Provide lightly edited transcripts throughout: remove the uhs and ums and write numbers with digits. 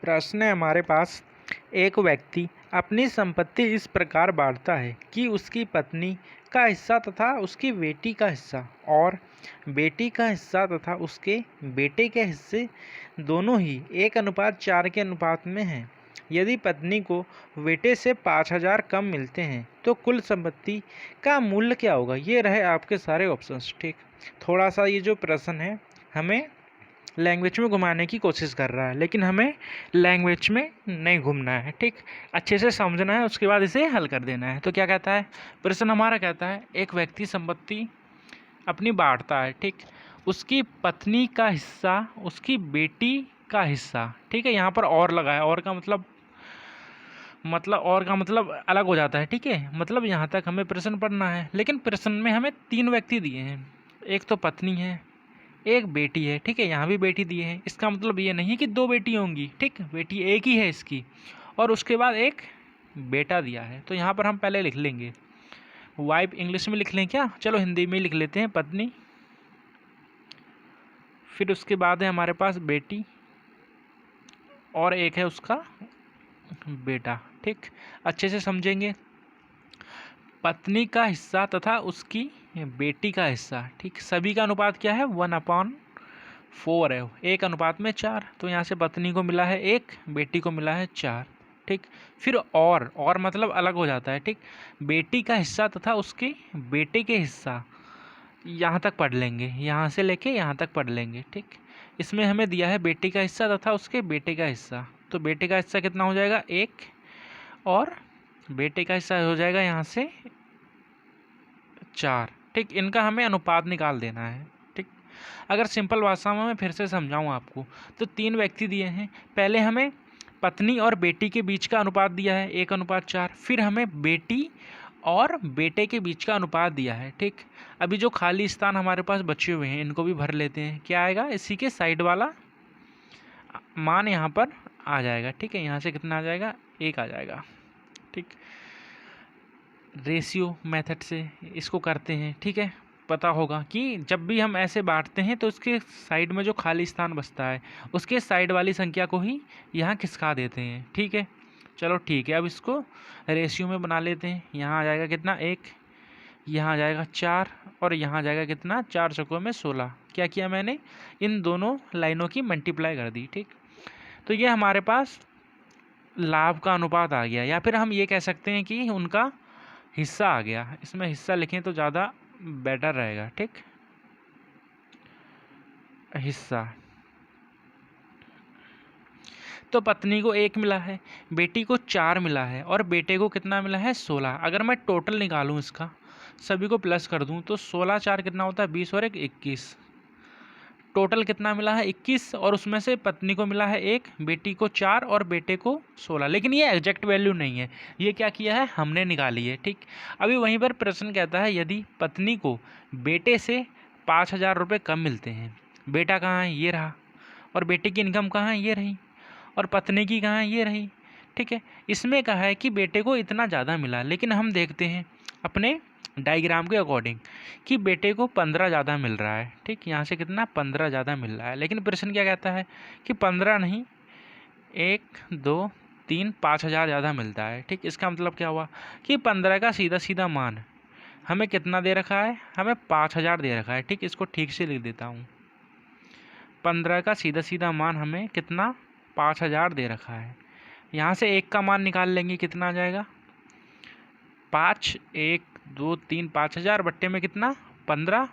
प्रश्न है हमारे पास। एक व्यक्ति अपनी संपत्ति इस प्रकार बांटता है कि उसकी पत्नी का हिस्सा तथा उसकी बेटी का हिस्सा और बेटी का हिस्सा तथा उसके बेटे के हिस्से दोनों ही 1:4 के अनुपात में हैं। यदि पत्नी को बेटे से 5,000 कम मिलते हैं तो कुल संपत्ति का मूल्य क्या होगा। ये रहे आपके सारे ऑप्शंस। ठीक, थोड़ा सा ये जो प्रश्न है हमें लैंग्वेज में घुमाने की कोशिश कर रहा है, लेकिन हमें लैंग्वेज में नहीं घूमना है। ठीक, अच्छे से समझना है, उसके बाद इसे हल कर देना है। तो क्या कहता है प्रश्न हमारा, कहता है एक व्यक्ति संपत्ति अपनी बांटता है। ठीक, उसकी पत्नी का हिस्सा, उसकी बेटी का हिस्सा। ठीक है, यहाँ पर और लगा है, और का मतलब और का मतलब अलग हो जाता है। ठीक है, मतलब यहाँ तक हमें प्रश्न पढ़ना है, लेकिन प्रश्न में हमें 3 व्यक्ति दिए हैं, एक तो पत्नी है, एक बेटी है। ठीक है, यहाँ भी बेटी दिए हैं, इसका मतलब ये नहीं कि 2 बेटी होंगी। ठीक, बेटी एक ही है इसकी, और उसके बाद एक बेटा दिया है। तो यहाँ पर हम पहले लिख लेंगे वाइफ, इंग्लिश में लिख लें क्या, चलो हिंदी में लिख लेते हैं, पत्नी। फिर उसके बाद है हमारे पास बेटी, और एक है उसका बेटा। ठीक, अच्छे से समझेंगे। पत्नी का हिस्सा तथा उसकी बेटी का हिस्सा। ठीक, सभी का अनुपात क्या है, 1/4 है, 1:4। तो यहाँ से पत्नी को मिला है 1, बेटी को मिला है 4। ठीक, फिर और मतलब अलग हो जाता है। ठीक, बेटी का हिस्सा तथा उसके बेटे के हिस्सा, यहाँ तक पढ़ लेंगे, यहाँ से लेके यहाँ तक पढ़ लेंगे। ठीक, इसमें हमें दिया है बेटी का हिस्सा तथा उसके बेटे का हिस्सा। तो बेटे का हिस्सा कितना हो जाएगा, 1, और बेटे का हिस्सा हो जाएगा यहाँ से 4। ठीक, इनका हमें अनुपात निकाल देना है। ठीक, अगर सिंपल भाषा में मैं फिर से समझाऊँ आपको, तो 3 व्यक्ति दिए हैं। पहले हमें पत्नी और बेटी के बीच का अनुपात दिया है 1:4, फिर हमें बेटी और बेटे के बीच का अनुपात दिया है। ठीक, अभी जो खाली स्थान हमारे पास बचे हुए हैं इनको भी भर लेते हैं। क्या आएगा, इसी के साइड वाला मान यहाँ पर आ जाएगा। ठीक है, यहाँ से कितना आ जाएगा, 1 आ जाएगा। ठीक, रेशियो मेथड से इसको करते हैं। ठीक है, पता होगा कि जब भी हम ऐसे बांटते हैं तो उसके साइड में जो खाली स्थान बचता है उसके साइड वाली संख्या को ही यहाँ खिसका देते हैं। ठीक है, चलो ठीक है, अब इसको रेशियो में बना लेते हैं। यहाँ आ जाएगा कितना, 1, यहाँ आ जाएगा 4, और यहाँ आ जाएगा कितना, 4 चौकों में 16। क्या किया मैंने, इन दोनों लाइनों की मल्टीप्लाई कर दी। ठीक, तो ये हमारे पास लाभ का अनुपात आ गया, या फिर हम ये कह सकते हैं कि उनका हिस्सा आ गया। इसमें हिस्सा लिखें तो ज़्यादा बेटर रहेगा। ठीक, हिस्सा। तो पत्नी को 1 मिला है, बेटी को 4 मिला है, और बेटे को कितना मिला है, 16। अगर मैं टोटल निकालूं इसका, सभी को प्लस कर दूं, तो 16 4 कितना होता है, 20, और 1 21। टोटल कितना मिला है, 21, और उसमें से पत्नी को मिला है 1, बेटी को 4 और बेटे को 16। लेकिन ये एग्जैक्ट वैल्यू नहीं है, ये क्या किया है, हमने निकाली है। ठीक, अभी वहीं पर प्रश्न कहता है यदि पत्नी को बेटे से 5,000 रुपये कम मिलते हैं, बेटा कहाँ है, ये रहा, और बेटे की इनकम कहाँ है, ये रही, और पत्नी की कहाँ है, ये रही। ठीक है, इसमें कहा है कि बेटे को इतना ज़्यादा मिला, लेकिन हम देखते हैं अपने डायग्राम के अकॉर्डिंग कि बेटे को 15 ज़्यादा मिल रहा है। ठीक, यहाँ से कितना, 15 ज़्यादा मिल रहा है, लेकिन प्रश्न क्या कहता है कि 15 नहीं, 1 2 3 5,000 ज़्यादा मिलता है। ठीक, इसका मतलब क्या हुआ कि 15 का सीधा सीधा मान हमें कितना दे रखा है, हमें 5,000 दे रखा है। ठीक, इसको ठीक से लिख देता हूँ, 15 का सीधा सीधा मान हमें कितना, 5,000 दे रखा है। यहाँ से 1 का मान निकाल लेंगे, कितना आ जाएगा, 5 1 2 3 5,000 बट्टे में कितना, 15।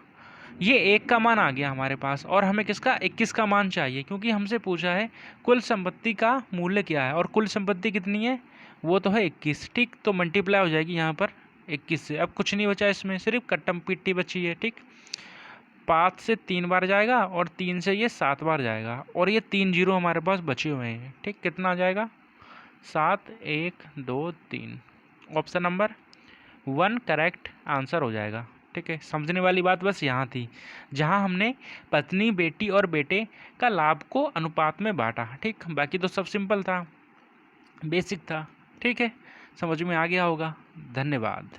ये 1 का मान आ गया हमारे पास, और हमें किसका, 21 का मान चाहिए, क्योंकि हमसे पूछा है कुल संपत्ति का मूल्य क्या है, और कुल संपत्ति कितनी है, वो तो है 21। ठीक, तो मल्टीप्लाई हो जाएगी यहाँ पर 21 से। अब कुछ नहीं बचा इसमें, सिर्फ कट्टम पिट्टी बची है। ठीक, 5 से 3 बार जाएगा, और 3 से ये 7 बार जाएगा, और ये 3 जीरो हमारे पास बचे हुए हैं। ठीक, कितना आ जाएगा, 7 1 2 3। ऑप्शन नंबर 1 करेक्ट आंसर हो जाएगा। ठीक है, समझने वाली बात बस यहाँ थी, जहाँ हमने पत्नी, बेटी और बेटे का लाभ को अनुपात में बांटा। ठीक, बाकी तो सब सिंपल था, बेसिक था। ठीक है, समझ में आ गया होगा। धन्यवाद।